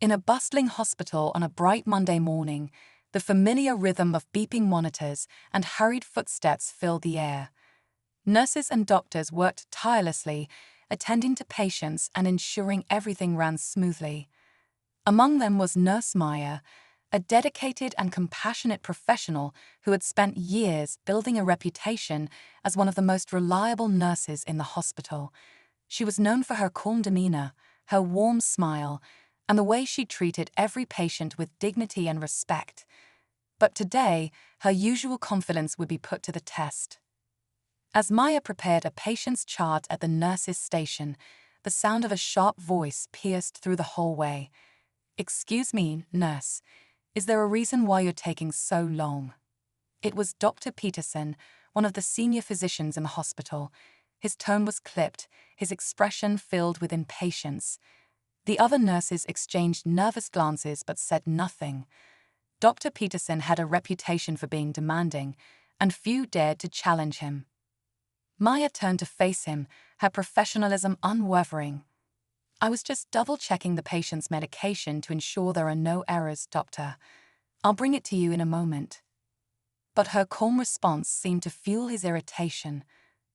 In a bustling hospital on a bright Monday morning, the familiar rhythm of beeping monitors and hurried footsteps filled the air. Nurses and doctors worked tirelessly, attending to patients and ensuring everything ran smoothly. Among them was Nurse Maya, a dedicated and compassionate professional who had spent years building a reputation as one of the most reliable nurses in the hospital. She was known for her calm demeanor, her warm smile, and the way she treated every patient with dignity and respect. But today, her usual confidence would be put to the test. As Maya prepared a patient's chart at the nurse's station, the sound of a sharp voice pierced through the hallway. "Excuse me, nurse. Is there a reason why you're taking so long?" It was Dr. Peterson, one of the senior physicians in the hospital. His tone was clipped, his expression filled with impatience. The other nurses exchanged nervous glances but said nothing. Dr. Peterson had a reputation for being demanding, and few dared to challenge him. Maya turned to face him, her professionalism unwavering. "I was just double-checking the patient's medication to ensure there are no errors, doctor. I'll bring it to you in a moment." But her calm response seemed to fuel his irritation.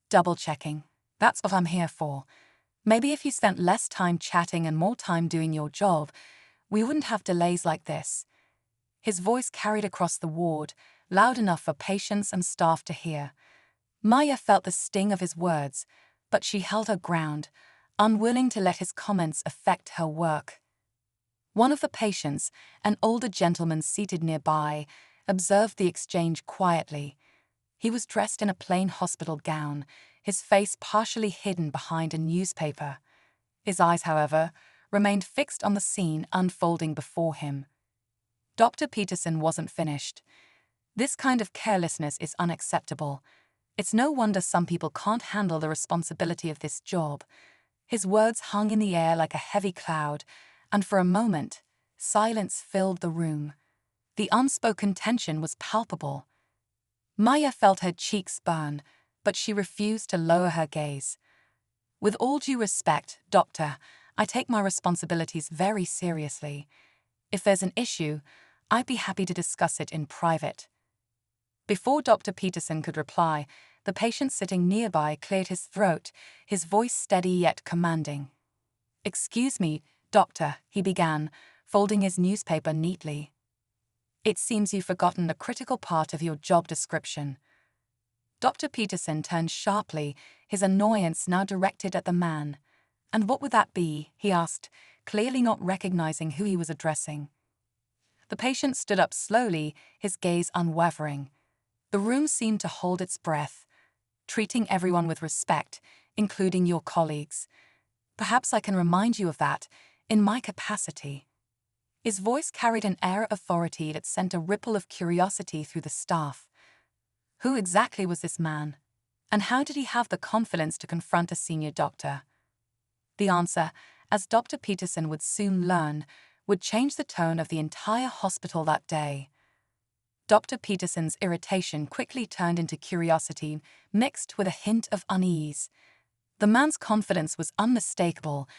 "Double-checking. That's what I'm here for. Maybe if you spent less time chatting and more time doing your job, we wouldn't have delays like this." His voice carried across the ward, loud enough for patients and staff to hear. Maya felt the sting of his words, but she held her ground, unwilling to let his comments affect her work. One of the patients, an older gentleman seated nearby, observed the exchange quietly. He was dressed in a plain hospital gown, his face partially hidden behind a newspaper. His eyes, however, remained fixed on the scene unfolding before him. Dr. Peterson wasn't finished. "This kind of carelessness is unacceptable. It's no wonder some people can't handle the responsibility of this job." His words hung in the air like a heavy cloud, and for a moment, silence filled the room. The unspoken tension was palpable. Maya felt her cheeks burn, but she refused to lower her gaze. "With all due respect, doctor, I take my responsibilities very seriously. If there's an issue, I'd be happy to discuss it in private." Before Dr. Peterson could reply, the patient sitting nearby cleared his throat, his voice steady yet commanding. "Excuse me, doctor," he began, folding his newspaper neatly. "It seems you've forgotten a critical part of your job description." Dr. Peterson turned sharply, his annoyance now directed at the man. "And what would that be?" he asked, clearly not recognizing who he was addressing. The patient stood up slowly, his gaze unwavering. The room seemed to hold its breath. "Treating everyone with respect, including your colleagues. Perhaps I can remind you of that, in my capacity." His voice carried an air of authority that sent a ripple of curiosity through the staff. Who exactly was this man? And how did he have the confidence to confront a senior doctor? The answer, as Dr. Peterson would soon learn, would change the tone of the entire hospital that day. Dr. Peterson's irritation quickly turned into curiosity, mixed with a hint of unease. The man's confidence was unmistakable,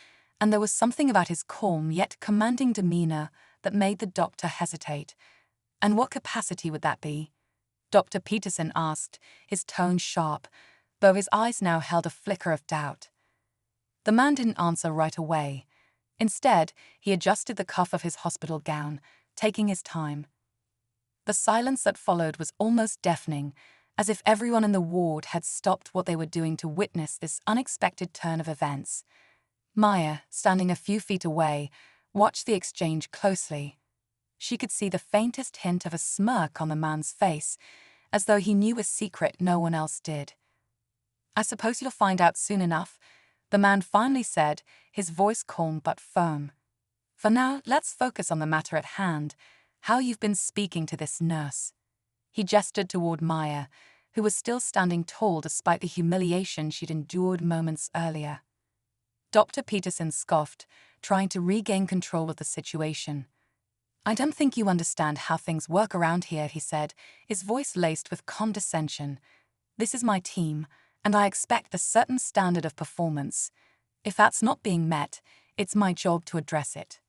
and there was something about his calm yet commanding demeanor that made the doctor hesitate. "And what capacity would that be?" Dr. Peterson asked, his tone sharp, though his eyes now held a flicker of doubt. The man didn't answer right away. Instead, he adjusted the cuff of his hospital gown, taking his time. The silence that followed was almost deafening, as if everyone in the ward had stopped what they were doing to witness this unexpected turn of events. Maya, standing a few feet away, watched the exchange closely. She could see the faintest hint of a smirk on the man's face, as though he knew a secret no one else did. "I suppose you'll find out soon enough," the man finally said, his voice calm but firm. "For now, let's focus on the matter at hand, how you've been speaking to this nurse." He gestured toward Maya, who was still standing tall despite the humiliation she'd endured moments earlier. Dr. Peterson scoffed, trying to regain control of the situation. "I don't think you understand how things work around here," he said, his voice laced with condescension. "This is my team, and I expect a certain standard of performance. If that's not being met, it's my job to address it."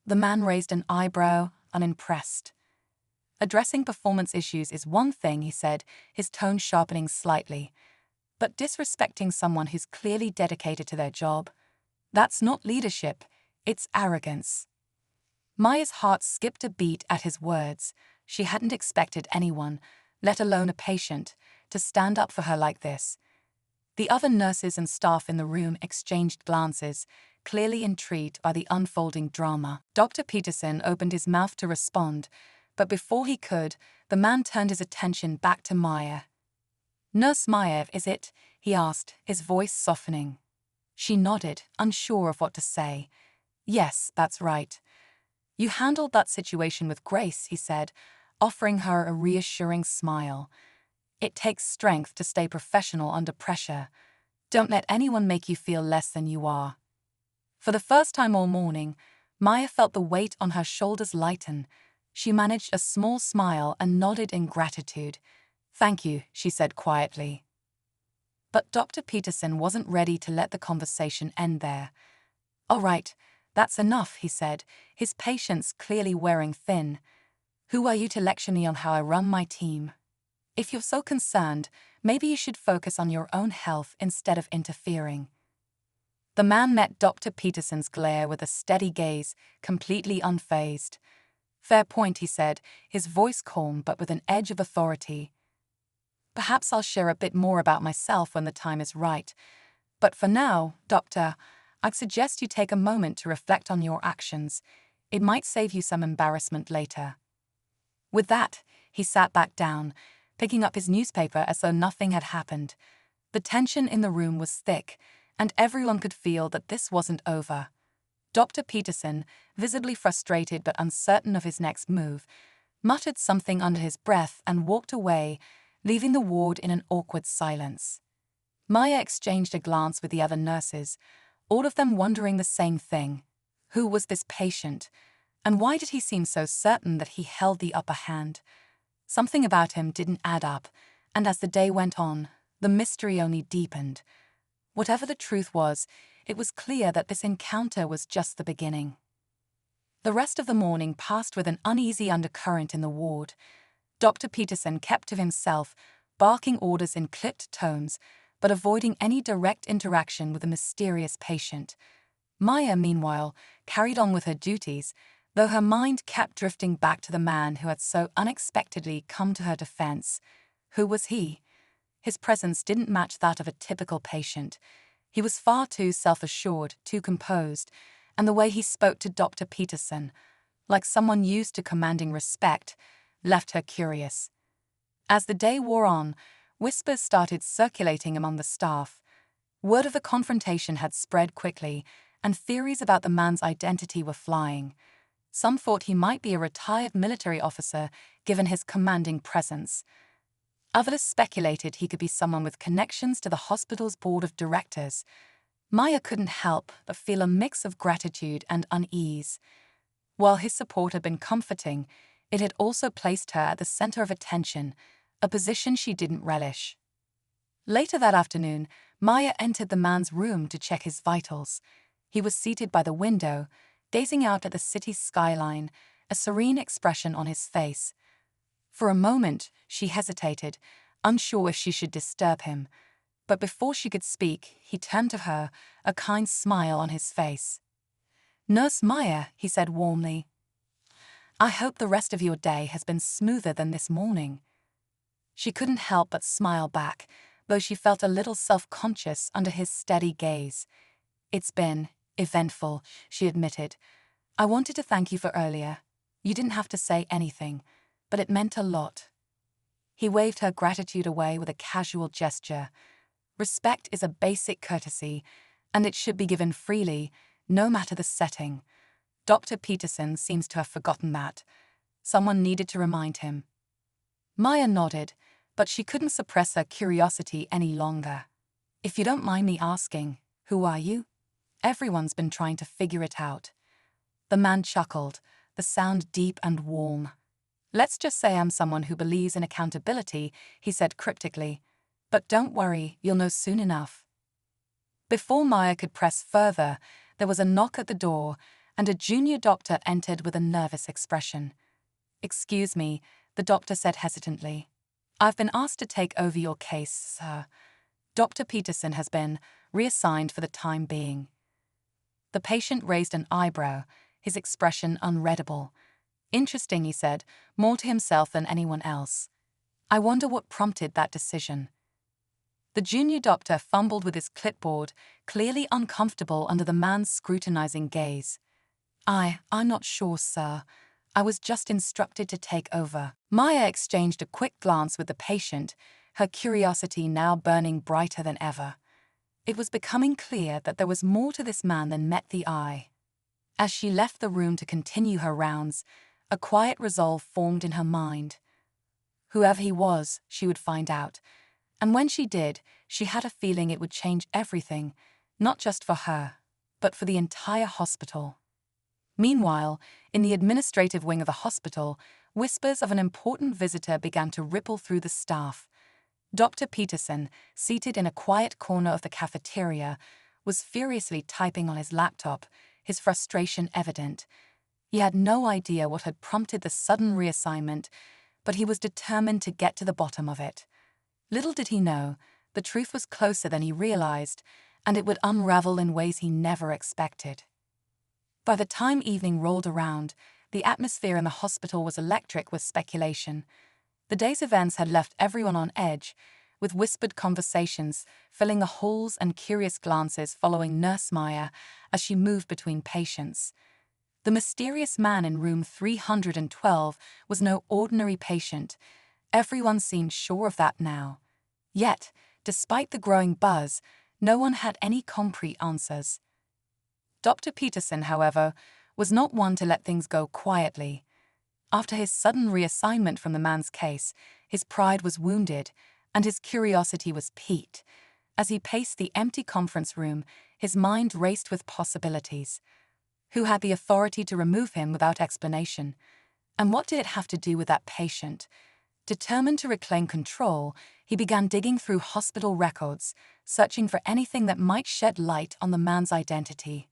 The man raised an eyebrow, unimpressed. Addressing performance issues is one thing, he said, his tone sharpening slightly. But disrespecting someone who's clearly dedicated to their job, that's not leadership, it's arrogance. Maya's heart skipped a beat at his words. She hadn't expected anyone, let alone a patient, to stand up for her like this. The other nurses and staff in the room exchanged glances, clearly intrigued by the unfolding drama. Dr. Peterson opened his mouth to respond, but before he could, the man turned his attention back to Maya. "Nurse Maya, is it?" he asked, his voice softening. She nodded, unsure of what to say. "Yes, that's right. You handled that situation with grace," he said, offering her a reassuring smile. "It takes strength to stay professional under pressure. Don't let anyone make you feel less than you are." For the first time all morning, Maya felt the weight on her shoulders lighten. She managed a small smile and nodded in gratitude. "Thank you," she said quietly. But Dr. Peterson wasn't ready to let the conversation end there. "All right, that's enough," he said, his patience clearly wearing thin. "Who are you to lecture me on how I run my team? If you're so concerned, maybe you should focus on your own health instead of interfering." The man met Dr. Peterson's glare with a steady gaze, completely unfazed. "Fair point," he said, his voice calm but with an edge of authority. "Perhaps I'll share a bit more about myself when the time is right. But for now, Doctor, I'd suggest you take a moment to reflect on your actions. It might save you some embarrassment later." With that, he sat back down, picking up his newspaper as though nothing had happened. The tension in the room was thick, and everyone could feel that this wasn't over. Dr. Peterson, visibly frustrated but uncertain of his next move, muttered something under his breath and walked away, leaving the ward in an awkward silence. Maya exchanged a glance with the other nurses, all of them wondering the same thing. Who was this patient? And why did he seem so certain that he held the upper hand? Something about him didn't add up, and as the day went on, the mystery only deepened. Whatever the truth was, it was clear that this encounter was just the beginning. The rest of the morning passed with an uneasy undercurrent in the ward. Dr. Peterson kept to himself, barking orders in clipped tones, but avoiding any direct interaction with the mysterious patient. Maya, meanwhile, carried on with her duties, though her mind kept drifting back to the man who had so unexpectedly come to her defense. Who was he? His presence didn't match that of a typical patient. He was far too self-assured, too composed, and the way he spoke to Dr. Peterson, like someone used to commanding respect, left her curious. As the day wore on, whispers started circulating among the staff. Word of the confrontation had spread quickly, and theories about the man's identity were flying. Some thought he might be a retired military officer, given his commanding presence. Others speculated he could be someone with connections to the hospital's board of directors. Maya couldn't help but feel a mix of gratitude and unease. While his support had been comforting, it had also placed her at the center of attention, a position she didn't relish. Later that afternoon, Maya entered the man's room to check his vitals. He was seated by the window, gazing out at the city's skyline, a serene expression on his face. For a moment, she hesitated, unsure if she should disturb him. But before she could speak, he turned to her, a kind smile on his face. "Nurse Maya," he said warmly, "I hope the rest of your day has been smoother than this morning." She couldn't help but smile back, though she felt a little self-conscious under his steady gaze. "It's been eventful," she admitted. "I wanted to thank you for earlier. You didn't have to say anything, but it meant a lot." He waved her gratitude away with a casual gesture. Respect is a basic courtesy, and it should be given freely, no matter the setting. Dr. Peterson seems to have forgotten that. Someone needed to remind him. Maya nodded, but she couldn't suppress her curiosity any longer. "If you don't mind me asking, who are you?" Everyone's been trying to figure it out. The man chuckled, the sound deep and warm. "Let's just say I'm someone who believes in accountability," he said cryptically. "But don't worry, you'll know soon enough." Before Maya could press further, there was a knock at the door, and a junior doctor entered with a nervous expression. "Excuse me," the doctor said hesitantly. "I've been asked to take over your case, sir. Dr. Peterson has been reassigned for the time being." The patient raised an eyebrow, his expression unreadable. "Interesting," he said, more to himself than anyone else. "I wonder what prompted that decision." The junior doctor fumbled with his clipboard, clearly uncomfortable under the man's scrutinizing gaze. I'm not sure, sir. I was just instructed to take over." Maya exchanged a quick glance with the patient, her curiosity now burning brighter than ever. It was becoming clear that there was more to this man than met the eye. As she left the room to continue her rounds, a quiet resolve formed in her mind. Whoever he was, she would find out. And when she did, she had a feeling it would change everything, not just for her, but for the entire hospital. Meanwhile, in the administrative wing of the hospital, whispers of an important visitor began to ripple through the staff. Dr. Peterson, seated in a quiet corner of the cafeteria, was furiously typing on his laptop, his frustration evident. He had no idea what had prompted the sudden reassignment, but he was determined to get to the bottom of it. Little did he know, the truth was closer than he realized, and it would unravel in ways he never expected. By the time evening rolled around, the atmosphere in the hospital was electric with speculation. The day's events had left everyone on edge, with whispered conversations filling the halls and curious glances following Nurse Maya as she moved between patients. The mysterious man in room 312 was no ordinary patient. Everyone seemed sure of that now. Yet, despite the growing buzz, no one had any concrete answers. Dr. Peterson, however, was not one to let things go quietly. After his sudden reassignment from the man's case, his pride was wounded, and his curiosity was piqued. As he paced the empty conference room, his mind raced with possibilities. Who had the authority to remove him without explanation? And what did it have to do with that patient? Determined to reclaim control, he began digging through hospital records, searching for anything that might shed light on the man's identity.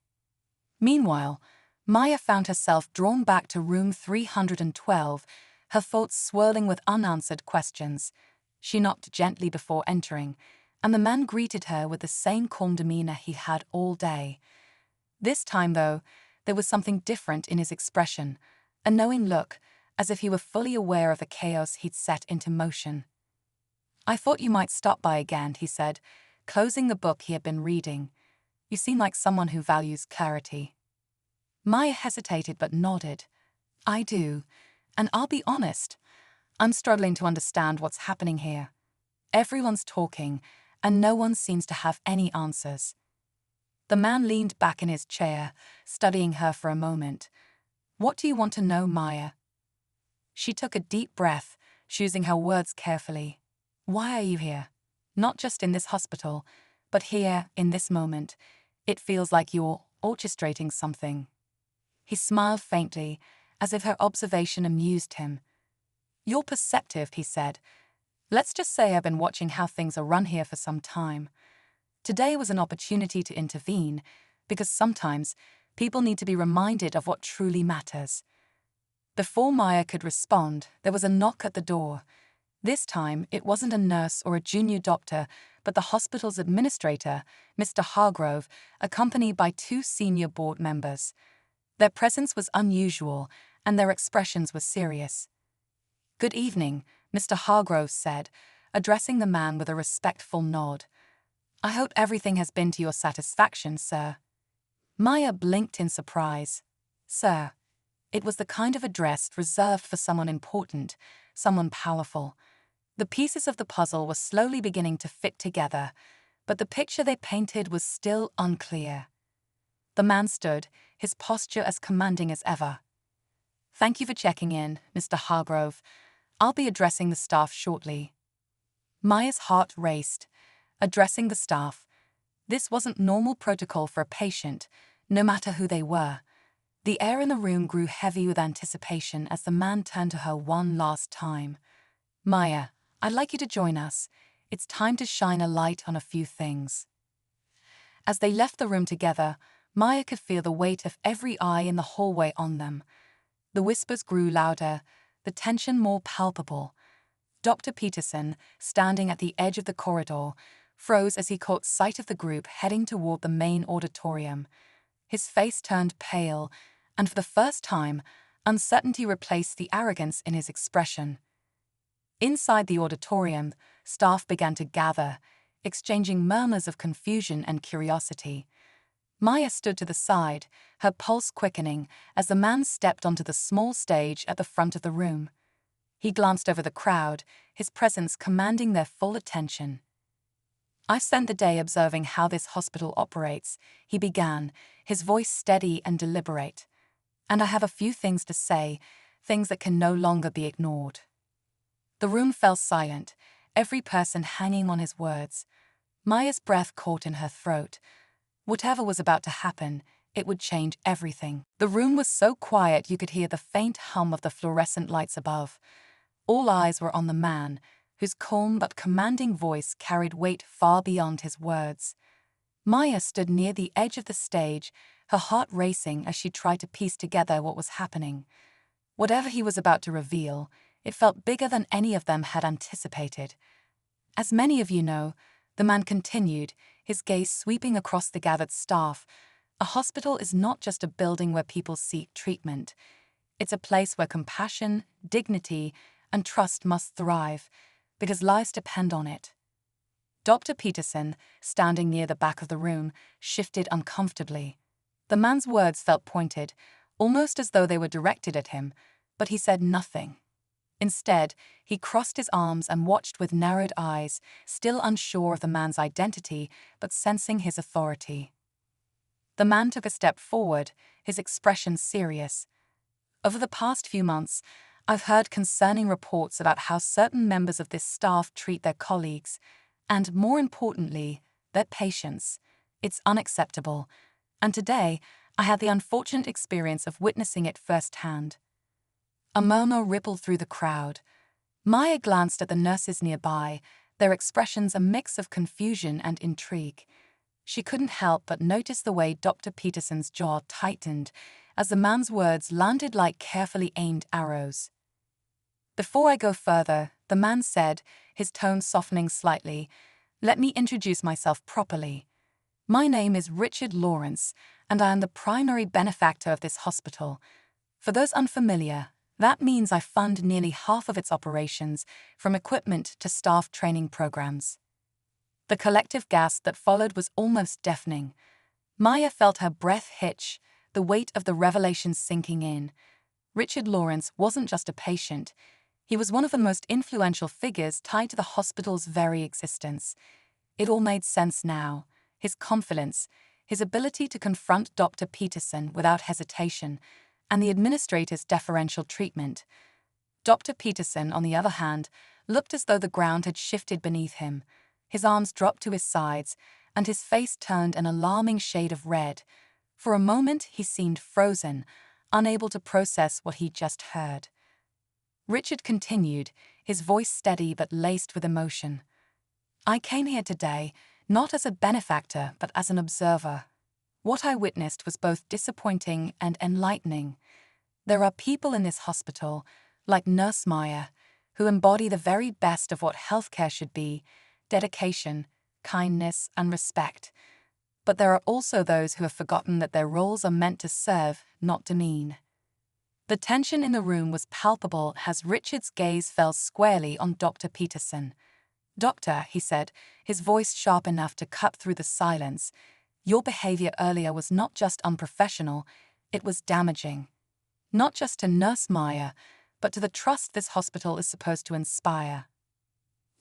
Meanwhile, Maya found herself drawn back to room 312, her thoughts swirling with unanswered questions. She knocked gently before entering, and the man greeted her with the same calm demeanor he had all day. This time, though, there was something different in his expression, a knowing look, as if he were fully aware of the chaos he'd set into motion. "I thought you might stop by again," he said, closing the book he had been reading. "You seem like someone who values clarity." Maya hesitated but nodded. "I do, and I'll be honest, I'm struggling to understand what's happening here. Everyone's talking, and no one seems to have any answers." The man leaned back in his chair, studying her for a moment. "What do you want to know, Maya?" She took a deep breath, choosing her words carefully. "Why are you here? Not just in this hospital, but here, in this moment. It feels like you're orchestrating something." He smiled faintly, as if her observation amused him. "You're perceptive," he said. "Let's just say I've been watching how things are run here for some time. Today was an opportunity to intervene, because sometimes people need to be reminded of what truly matters." Before Maya could respond, there was a knock at the door. This time, it wasn't a nurse or a junior doctor, but the hospital's administrator, Mr. Hargrove, accompanied by two senior board members. Their presence was unusual, and their expressions were serious. "Good evening," Mr. Hargrove said, addressing the man with a respectful nod. "I hope everything has been to your satisfaction, sir." Maya blinked in surprise. "Sir." It was the kind of address reserved for someone important, someone powerful. The pieces of the puzzle were slowly beginning to fit together, but the picture they painted was still unclear. The man stood, his posture as commanding as ever. "Thank you for checking in, Mr. Hargrove. I'll be addressing the staff shortly." Maya's heart raced. Addressing the staff. This wasn't normal protocol for a patient, no matter who they were. The air in the room grew heavy with anticipation as the man turned to her one last time. "Maya, I'd like you to join us. It's time to shine a light on a few things." As they left the room together, Maya could feel the weight of every eye in the hallway on them. The whispers grew louder, the tension more palpable. Dr. Peterson, standing at the edge of the corridor, froze as he caught sight of the group heading toward the main auditorium. His face turned pale, and for the first time, uncertainty replaced the arrogance in his expression. Inside the auditorium, staff began to gather, exchanging murmurs of confusion and curiosity. Maya stood to the side, her pulse quickening as the man stepped onto the small stage at the front of the room. He glanced over the crowd, his presence commanding their full attention. "I've spent the day observing how this hospital operates," he began, his voice steady and deliberate. "And I have a few things to say, things that can no longer be ignored." The room fell silent, every person hanging on his words. Maya's breath caught in her throat. Whatever was about to happen, it would change everything. The room was so quiet you could hear the faint hum of the fluorescent lights above. All eyes were on the man, whose calm but commanding voice carried weight far beyond his words. Maya stood near the edge of the stage, her heart racing as she tried to piece together what was happening. Whatever he was about to reveal, it felt bigger than any of them had anticipated. "As many of you know," the man continued, his gaze sweeping across the gathered staff, "a hospital is not just a building where people seek treatment. It's a place where compassion, dignity, and trust must thrive, because lives depend on it." Dr. Peterson, standing near the back of the room, shifted uncomfortably. The man's words felt pointed, almost as though they were directed at him, but he said nothing. Instead, he crossed his arms and watched with narrowed eyes, still unsure of the man's identity, but sensing his authority. The man took a step forward, his expression serious. "Over the past few months, I've heard concerning reports about how certain members of this staff treat their colleagues, and more importantly, their patients. It's unacceptable. And today, I had the unfortunate experience of witnessing it firsthand." A murmur rippled through the crowd. Maya glanced at the nurses nearby, their expressions a mix of confusion and intrigue. She couldn't help but notice the way Dr. Peterson's jaw tightened as the man's words landed like carefully aimed arrows. "Before I go further," the man said, his tone softening slightly, "let me introduce myself properly. My name is Richard Lawrence, and I am the primary benefactor of this hospital. For those unfamiliar, that means I fund nearly half of its operations, from equipment to staff training programs." The collective gasp that followed was almost deafening. Maya felt her breath hitch, the weight of the revelation sinking in. Richard Lawrence wasn't just a patient. He was one of the most influential figures tied to the hospital's very existence. It all made sense now. His confidence, his ability to confront Dr. Peterson without hesitation, and the administrator's deferential treatment. Dr. Peterson, on the other hand, looked as though the ground had shifted beneath him. His arms dropped to his sides, and his face turned an alarming shade of red. For a moment, he seemed frozen, unable to process what he'd just heard. Richard continued, his voice steady but laced with emotion. "I came here today, not as a benefactor, but as an observer. What I witnessed was both disappointing and enlightening. There are people in this hospital, like Nurse Maya, who embody the very best of what healthcare should be: dedication, kindness, and respect. But there are also those who have forgotten that their roles are meant to serve, not demean." The tension in the room was palpable as Richard's gaze fell squarely on Dr. Peterson. "Doctor," he said, his voice sharp enough to cut through the silence, "your behavior earlier was not just unprofessional, it was damaging. Not just to Nurse Maya, but to the trust this hospital is supposed to inspire."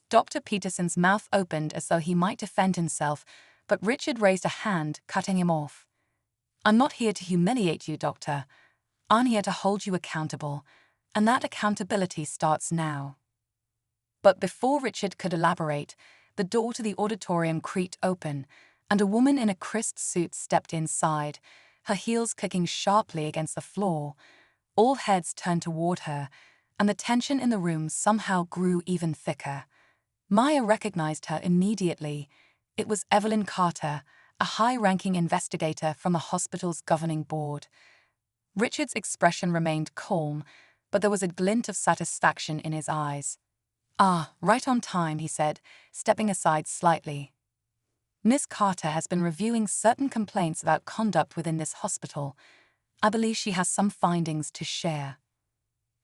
Dr. Peterson's mouth opened as though he might defend himself, but Richard raised a hand, cutting him off. "I'm not here to humiliate you, Doctor. I'm here to hold you accountable, and that accountability starts now." But before Richard could elaborate, the door to the auditorium creaked open, and a woman in a crisp suit stepped inside, her heels clicking sharply against the floor. All heads turned toward her, and the tension in the room somehow grew even thicker. Maya recognized her immediately. It was Evelyn Carter, a high-ranking investigator from the hospital's governing board. Richard's expression remained calm, but there was a glint of satisfaction in his eyes. "Ah, right on time," he said, stepping aside slightly. "Miss Carter has been reviewing certain complaints about conduct within this hospital. I believe she has some findings to share."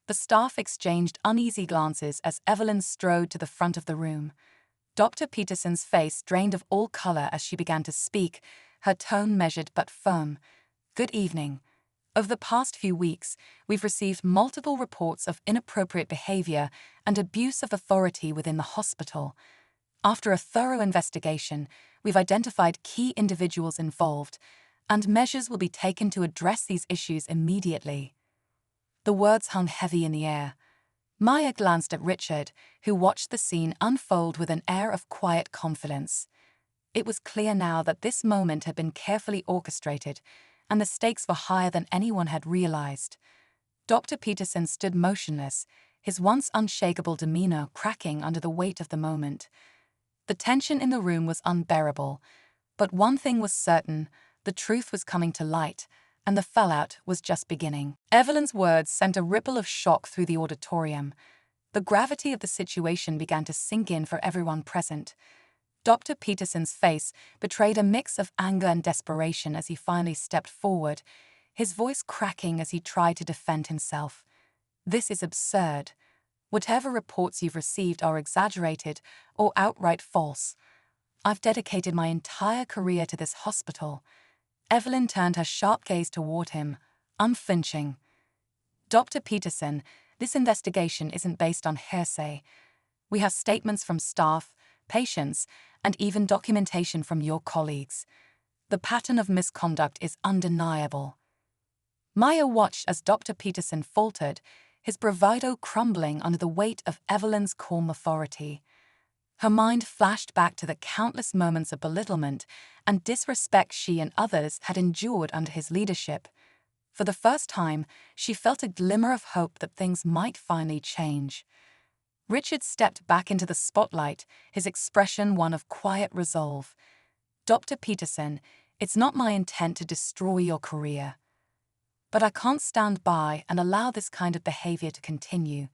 The staff exchanged uneasy glances as Evelyn strode to the front of the room. Dr. Peterson's face drained of all color as she began to speak, her tone measured but firm. "Good evening. Over the past few weeks, we've received multiple reports of inappropriate behavior and abuse of authority within the hospital. After a thorough investigation, we've identified key individuals involved, and measures will be taken to address these issues immediately." The words hung heavy in the air. Maya glanced at Richard, who watched the scene unfold with an air of quiet confidence. It was clear now that this moment had been carefully orchestrated, and the stakes were higher than anyone had realized. Dr. Peterson stood motionless, his once unshakable demeanor cracking under the weight of the moment. The tension in the room was unbearable, but one thing was certain: the truth was coming to light, and the fallout was just beginning. Evelyn's words sent a ripple of shock through the auditorium. The gravity of the situation began to sink in for everyone present. Dr. Peterson's face betrayed a mix of anger and desperation as he finally stepped forward, his voice cracking as he tried to defend himself. "This is absurd. Whatever reports you've received are exaggerated or outright false. I've dedicated my entire career to this hospital." Evelyn turned her sharp gaze toward him, unflinching. "Dr. Peterson, this investigation isn't based on hearsay. We have statements from staff, patients, and even documentation from your colleagues. The pattern of misconduct is undeniable." Maya watched as Dr. Peterson faltered, his bravado crumbling under the weight of Evelyn's calm authority. Her mind flashed back to the countless moments of belittlement and disrespect she and others had endured under his leadership. For the first time, she felt a glimmer of hope that things might finally change. Richard stepped back into the spotlight, his expression one of quiet resolve. "Dr. Peterson, it's not my intent to destroy your career. But I can't stand by and allow this kind of behavior to continue.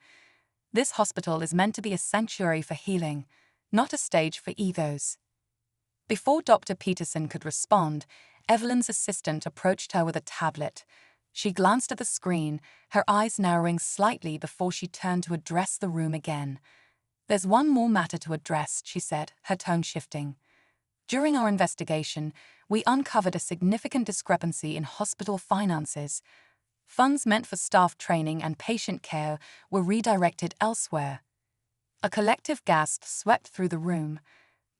This hospital is meant to be a sanctuary for healing, not a stage for egos." Before Dr. Peterson could respond, Evelyn's assistant approached her with a tablet. She glanced at the screen, her eyes narrowing slightly before she turned to address the room again. "There's one more matter to address," she said, her tone shifting. "During our investigation, we uncovered a significant discrepancy in hospital finances. Funds meant for staff training and patient care were redirected elsewhere." A collective gasp swept through the room.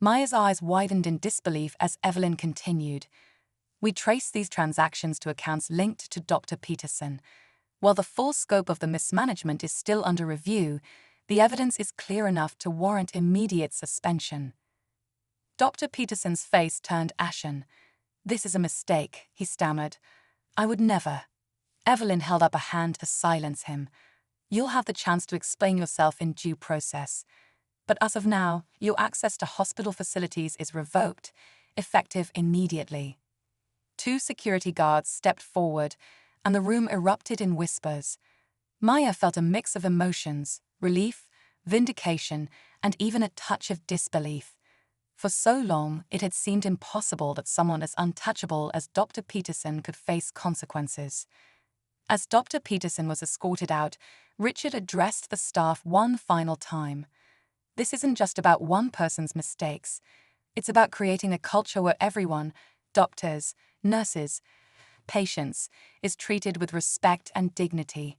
Maya's eyes widened in disbelief as Evelyn continued. "We traced these transactions to accounts linked to Dr. Peterson. While the full scope of the mismanagement is still under review, the evidence is clear enough to warrant immediate suspension." Dr. Peterson's face turned ashen. "This is a mistake," he stammered. "I would never." Evelyn held up a hand to silence him. "You'll have the chance to explain yourself in due process. But as of now, your access to hospital facilities is revoked, effective immediately." Two security guards stepped forward, and the room erupted in whispers. Maya felt a mix of emotions: relief, vindication, and even a touch of disbelief. For so long, it had seemed impossible that someone as untouchable as Dr. Peterson could face consequences. As Dr. Peterson was escorted out, Richard addressed the staff one final time. "This isn't just about one person's mistakes. It's about creating a culture where everyone, doctors, nurses, patients, is treated with respect and dignity.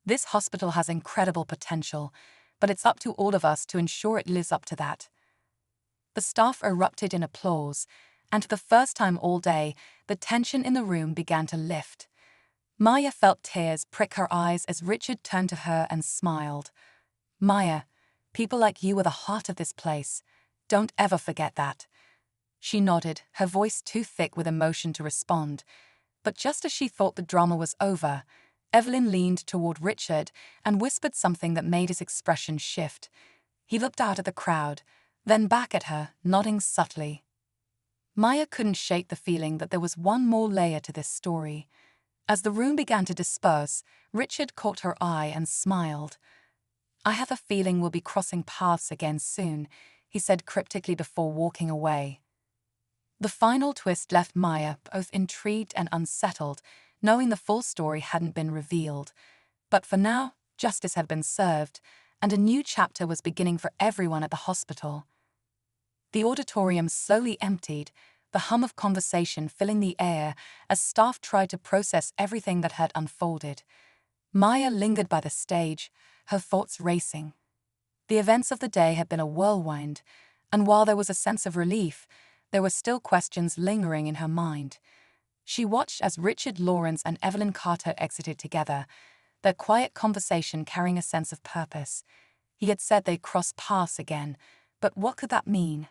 This hospital has incredible potential, but it's up to all of us to ensure it lives up to that." The staff erupted in applause, and for the first time all day, the tension in the room began to lift. Maya felt tears prick her eyes as Richard turned to her and smiled. "Maya, people like you are the heart of this place. Don't ever forget that." She nodded, her voice too thick with emotion to respond. But just as she thought the drama was over, Evelyn leaned toward Richard and whispered something that made his expression shift. He looked out at the crowd, then back at her, nodding subtly. Maya couldn't shake the feeling that there was one more layer to this story. As the room began to disperse, Richard caught her eye and smiled. "I have a feeling we'll be crossing paths again soon," he said cryptically before walking away. The final twist left Maya both intrigued and unsettled, knowing the full story hadn't been revealed. But for now, justice had been served, and a new chapter was beginning for everyone at the hospital. The auditorium slowly emptied, the hum of conversation filling the air as staff tried to process everything that had unfolded. Maya lingered by the stage, her thoughts racing. The events of the day had been a whirlwind, and while there was a sense of relief, there were still questions lingering in her mind. She watched as Richard Lawrence and Evelyn Carter exited together, their quiet conversation carrying a sense of purpose. He had said they'd cross paths again, but what could that mean?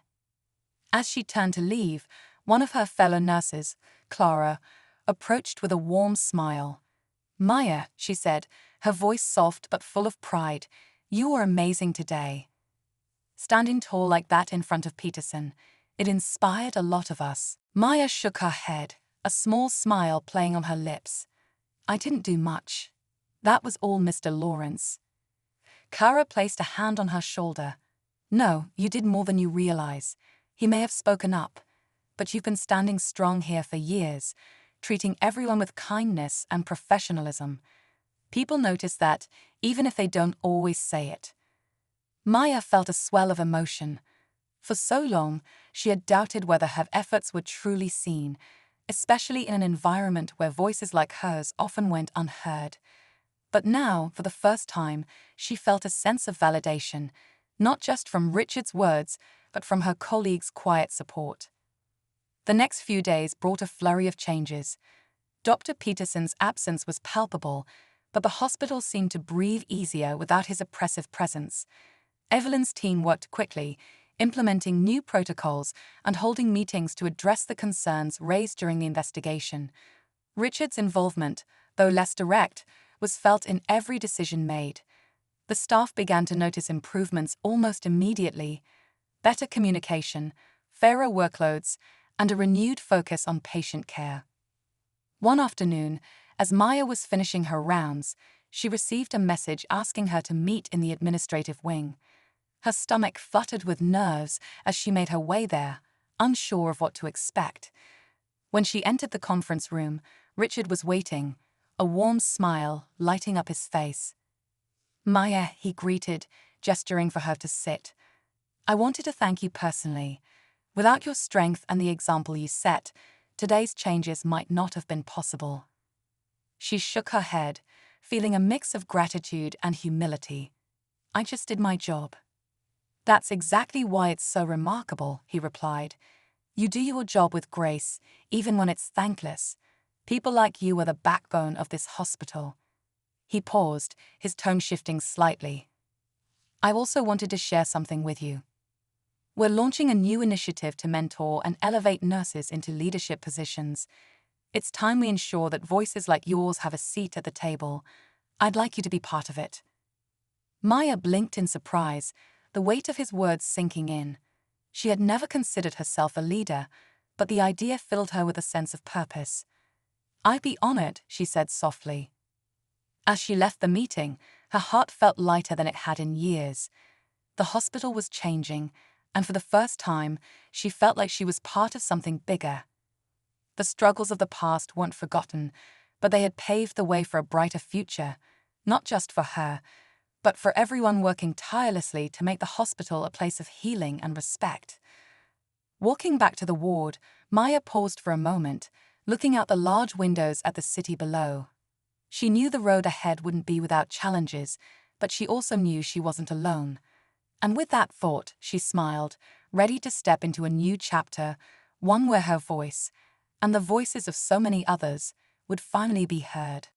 As she turned to leave, one of her fellow nurses, Clara, approached with a warm smile. "Maya," she said, her voice soft but full of pride, "you were amazing today." Standing tall like that in front of Peterson, it inspired a lot of us. Maya shook her head, a small smile playing on her lips. "I didn't do much. That was all Mr. Lawrence." Clara placed a hand on her shoulder. "No, you did more than you realize. He may have spoken up, but you've been standing strong here for years, treating everyone with kindness and professionalism. People notice that, even if they don't always say it." Maya felt a swell of emotion. For so long, she had doubted whether her efforts were truly seen, especially in an environment where voices like hers often went unheard. But now, for the first time, she felt a sense of validation, not just from Richard's words, but from her colleagues' quiet support. The next few days brought a flurry of changes. Dr. Peterson's absence was palpable, but the hospital seemed to breathe easier without his oppressive presence. Evelyn's team worked quickly, implementing new protocols and holding meetings to address the concerns raised during the investigation. Richard's involvement, though less direct, was felt in every decision made. The staff began to notice improvements almost immediately: better communication, fairer workloads, and a renewed focus on patient care. One afternoon, as Maya was finishing her rounds, she received a message asking her to meet in the administrative wing. Her stomach fluttered with nerves as she made her way there, unsure of what to expect. When she entered the conference room, Richard was waiting, a warm smile lighting up his face. "Maya," he greeted, gesturing for her to sit. "I wanted to thank you personally. Without your strength and the example you set, today's changes might not have been possible." She shook her head, feeling a mix of gratitude and humility. "I just did my job." "That's exactly why it's so remarkable," he replied. "You do your job with grace, even when it's thankless. People like you are the backbone of this hospital." He paused, his tone shifting slightly. "I also wanted to share something with you. We're launching a new initiative to mentor and elevate nurses into leadership positions. It's time we ensure that voices like yours have a seat at the table. I'd like you to be part of it." Maya blinked in surprise, the weight of his words sinking in. She had never considered herself a leader, but the idea filled her with a sense of purpose. "I'd be honored," she said softly. As she left the meeting, her heart felt lighter than it had in years. The hospital was changing, and for the first time, she felt like she was part of something bigger. The struggles of the past weren't forgotten, but they had paved the way for a brighter future, not just for her, but for everyone working tirelessly to make the hospital a place of healing and respect. Walking back to the ward, Maya paused for a moment, looking out the large windows at the city below. She knew the road ahead wouldn't be without challenges, but she also knew she wasn't alone. And with that thought, she smiled, ready to step into a new chapter, one where her voice, and the voices of so many others, would finally be heard.